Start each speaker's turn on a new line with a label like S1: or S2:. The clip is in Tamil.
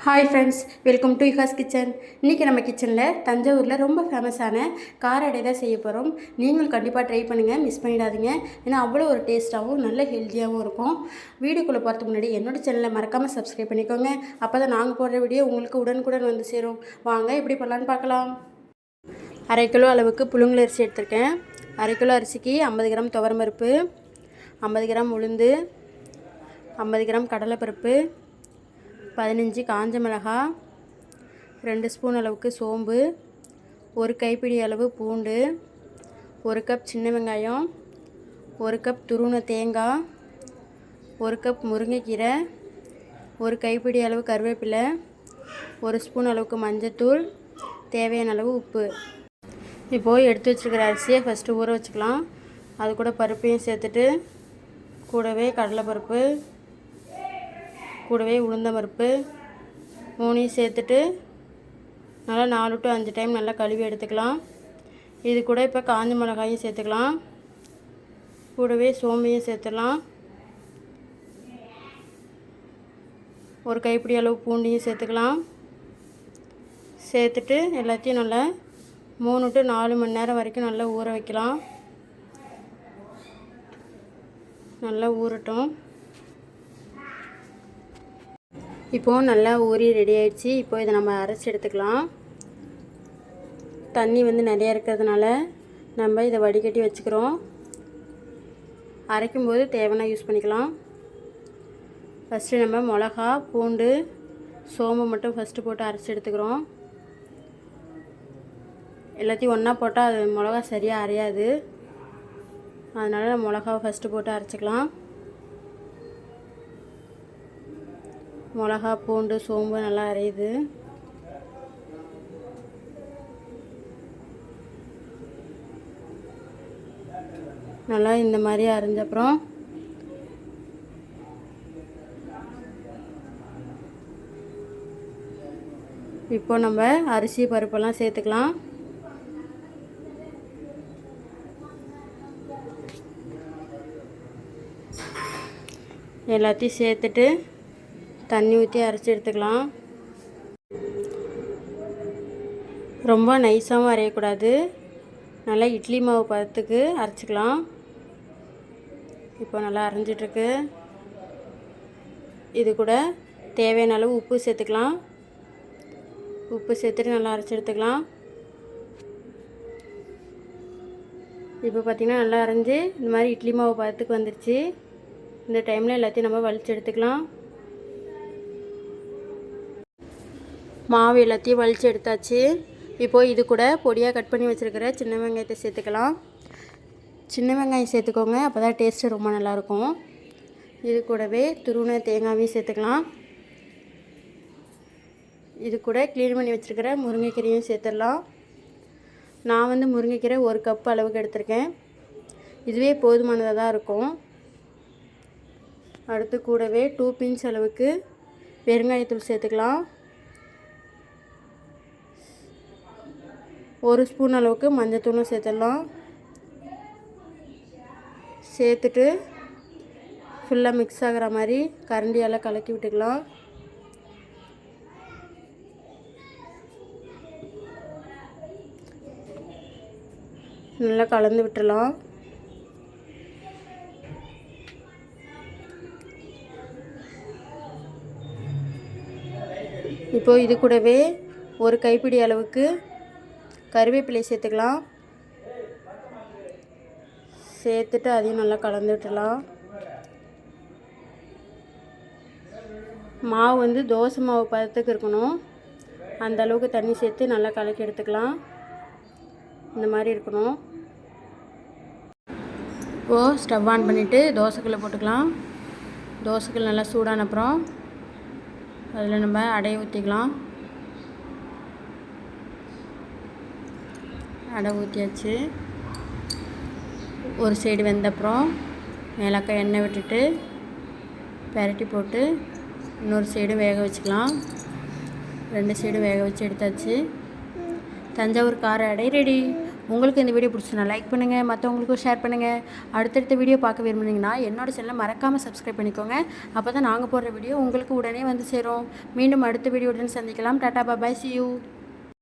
S1: Hi friends, welcome to Yuga's kitchen. இன்றைக்கி நம்ம கிச்சனில் தஞ்சாவூரில் ரொம்ப ஃபேமஸான கார அடை தான் செய்ய போகிறோம். நீங்களும் கண்டிப்பாக ட்ரை பண்ணுங்கள், மிஸ் பண்ணிடாதீங்க. ஏன்னா அவ்வளோ ஒரு டேஸ்ட்டாகவும் நல்ல ஹெல்த்தியாகவும் இருக்கும். வீடியோக்குள்ளே போகிறதுக்கு முன்னாடி என்னோடய சேனலை மறக்காமல் சப்ஸ்கிரைப் பண்ணிக்கோங்க. அப்போ தான் நாங்கள் போடுற வீடியோ உங்களுக்கு உடனுக்குடன் வந்து சேரும். வாங்க எப்படி பண்ணலான்னு பார்க்கலாம். 1/2 கிலோ அளவுக்கு புழுங்கல் அரிசி எடுத்திருக்கேன். 1/2 கிலோ அரிசிக்கு 50 கிராம் துவரம்பருப்பு, 50 கிராம் உளுந்து, 50 கிராம் கடலைப்பருப்பு, 15 காஞ்ச மிளகாய், 2 ஸ்பூன் அளவுக்கு சோம்பு, 1 கைப்பிடி அளவு பூண்டு, 1 கப் சின்ன வெங்காயம், 1 கப் துருவின தேங்காய், 1 கப் முருங்கைக்கீரை, 1 கைப்பிடி அளவு கருவேப்பிலை, 1 ஸ்பூன் அளவுக்கு மஞ்சத்தூள், தேவையான அளவு உப்பு. இப்போது எடுத்து வச்சுருக்கிற அரிசியை ஃபஸ்ட்டு ஊற வச்சுக்கலாம். அது கூட பருப்பையும் சேர்த்துட்டு கூடவே கடலைப்பருப்பு, கூடவே உளுந்தம்பருப்பு 3 சேர்த்துட்டு நல்லா 4 to 5 டைம் நல்லா கழுவி எடுத்துக்கலாம். இது கூட இப்போ காஞ்ச மிளகாயும் சேர்த்துக்கலாம். கூடவே சோம்பையும் சேர்த்துக்கலாம். 1 கைப்பிடி அளவு பூண்டையும் சேர்த்துக்கலாம். சேர்த்துட்டு எல்லாத்தையும் நல்லா 3 to 4 மணி நேரம் வரைக்கும் நல்லா ஊற வைக்கலாம். நல்லா ஊறட்டும். இப்போது நல்லா ஊறி ரெடி ஆகிடுச்சு. இப்போ இதை நம்ம அரைச்சி எடுத்துக்கலாம். தண்ணி நிறையா இருக்கிறதுனால நம்ம இதை வடிகட்டி வச்சுக்கிறோம். அரைக்கும்போது தேவைன்னா யூஸ் பண்ணிக்கலாம். ஃபஸ்ட்டு நம்ம மிளகா, பூண்டு, சோம்பு மட்டும் ஃபஸ்ட்டு போட்டு அரைச்சி எடுத்துக்கிறோம். எல்லாத்தையும் ஒன்றா போட்டால் அது மிளகா சரியாக அரையாது. அதனால் மிளகாவை ஃபஸ்ட்டு போட்டு அரைச்சிக்கலாம். மிளகா, பூண்டு, சோம்பு நல்லா அரையுது. நல்லா இந்த மாதிரி அரைஞ்சப்புறம் இப்போ நம்ம அரிசி பருப்பெல்லாம் சேர்த்துக்கலாம். எல்லாத்தையும் சேர்த்துட்டு தண்ணி ஊற்றி அரைச்சி எடுத்துக்கலாம். ரொம்ப நைஸாகவும் அரையக்கூடாது. நல்லா இட்லி மாவு பதத்துக்கு அரைச்சிக்கலாம். இப்போ நல்லா அரைஞ்சிட்ருக்கு. இது கூட தேவையான அளவு உப்பு சேர்த்துக்கலாம். உப்பு சேர்த்துட்டு நல்லா அரைச்சி எடுத்துக்கலாம். இப்போ பார்த்திங்கன்னா நல்லா அரைஞ்சி இந்த மாதிரி இட்லி மாவு பதத்துக்கு வந்துடுச்சு. இந்த டைமில் எல்லாத்தையும் நம்ம வலிச்சு எடுத்துக்கலாம். மாவு எல்லாத்தையும் வலிச்சு எடுத்தாச்சு. இப்போது இது கூட பொடியாக கட் பண்ணி வச்சுருக்கிற சின்ன வெங்காயத்தை சேர்த்துக்கலாம். சின்ன வெங்காயம் சேர்த்துக்கோங்க, அப்போ தான் டேஸ்ட்டு ரொம்ப நல்லாயிருக்கும். இது கூடவே துருவின தேங்காயும் சேர்த்துக்கலாம். இது கூட க்ளீன் பண்ணி வச்சுருக்கிற முருங்கைக்கீரையும் சேர்த்துடலாம். நான் முருங்கைக்கீரை 1 கப் அளவுக்கு எடுத்திருக்கேன். இதுவே போதுமானதாக தான் இருக்கும். அடுத்து கூடவே 2 பிஞ்ச் அளவுக்கு பெருங்காயத்தூள் சேர்த்துக்கலாம். 1 ஸ்பூன் அளவுக்கு மஞ்சத்தூளும் சேர்த்துடலாம். சேர்த்துட்டு ஃபுல்லாக மிக்ஸ் ஆகிற மாதிரி கரண்டியால் கலக்கி விட்டுக்கலாம். நல்லா கலந்து விட்டுடலாம். இப்போது இது கூடவே 1 கைப்பிடி அளவுக்கு கருவேப்பிலை சேர்த்துக்கலாம். சேர்த்துட்டு அதையும் நல்லா கலந்து விட்டுடலாம். மாவு தோசை மாவு பதத்துக்கு இருக்கணும். அந்த அளவுக்கு தண்ணி சேர்த்து நல்லா கலக்கி எடுத்துக்கலாம். இந்த மாதிரி இருக்கணும். இப்போது ஸ்டவ் ஆன் பண்ணிவிட்டு தோசைக்கல்லை போட்டுக்கலாம். தோசைக்கல் நல்லா சூடான அப்புறம் அதில் நம்ம அடையை ஊற்றிக்கலாம். அடை ஊற்றியாச்சு. ஒரு சைடு வெந்தப்புறம் மேலாக்க எண்ணெய் விட்டுட்டு பெரட்டி போட்டு இன்னொரு சைடு வேக வச்சுக்கலாம். 2 சைடு வேக வச்சு எடுத்தாச்சு. தஞ்சாவூர் கார அடை ரெடி. உங்களுக்கு இந்த வீடியோ பிடிச்சுன்னா லைக் பண்ணுங்கள், மற்றவங்களுக்கும் ஷேர் பண்ணுங்கள். அடுத்தடுத்த வீடியோ பார்க்க விரும்புனீங்கன்னா என்னோட சேனலை மறக்காமல் சப்ஸ்கிரைப் பண்ணிக்கோங்க. அப்போ தான் நாங்கள் போடுற வீடியோ உங்களுக்கு உடனே வந்து சேரும். மீண்டும் அடுத்த வீடியோவுடன் சந்திக்கலாம். டாடா பாய், see you.